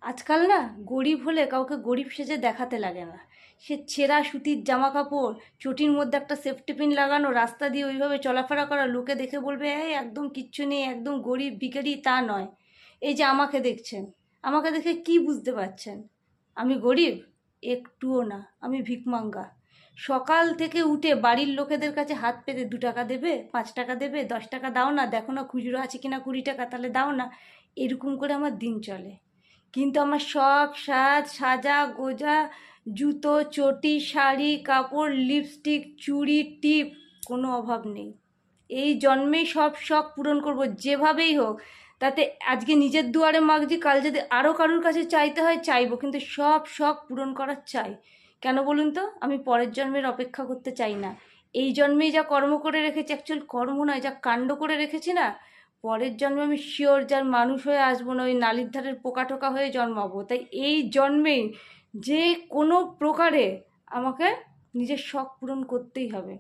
আজকাল না গরিব হলে কাউকে গরিব সেজে দেখাতে লাগে না। সে ছেঁড়া সুতির জামা কাপড়, চটির মধ্যে একটা সেফটি পিন লাগানো, রাস্তা দিয়ে ওইভাবে চলাফেরা করা, লোকে দেখে বলবে এই একদম কিচ্ছু নেই, একদম গরিব ভিখারি। তা নয়। এই যে আমাকে দেখছেন, আমাকে দেখে কি বুঝতে পারছেন? আমি গরিব? একটুও না, আমি ভিকমাঙ্গা। সকাল থেকে উঠে বাড়ির লোকেদের কাছে হাত পেতে 2 টাকা দেবে, 5 টাকা দেবে, 10 টাকা দাও না, দেখো না খুচরো আছে কিনা, 20 টাকা তাহলে দাও না, এরকম করে আমার দিন চলে। কিন্তু আমার শখ সাজ সাজা গোজা, জুতো চটি শাড়ি কাপড় লিপস্টিক চুড়ি টিপ, কোনো অভাব নেই। এই জন্মেই সব শখ পূরণ করব যেভাবেই হোক। তাতে আজকে নিজের দুয়ারে মাগছি, কাল যদি আরও কারোর কাছে চাইতে হয় চাইবো, কিন্তু সব শখ পূরণ করার চাই। কেন বলুন তো? আমি পরের জন্মের অপেক্ষা করতে চাই না। এই জন্মেই যা কর্ম করে রেখেছি, অ্যাকচুয়াল কর্ম নয়, যা কাণ্ড করে রেখেছি না, পরের জন্মে আমি শিওর যার মানুষ হয়ে আসবো না, ওই নালির ধারের পোকা টোকা হয়ে জন্মাবো। তাই এই জন্মেই যে কোনো প্রকারে আমাকে নিজের শখ পূরণ করতেই হবে।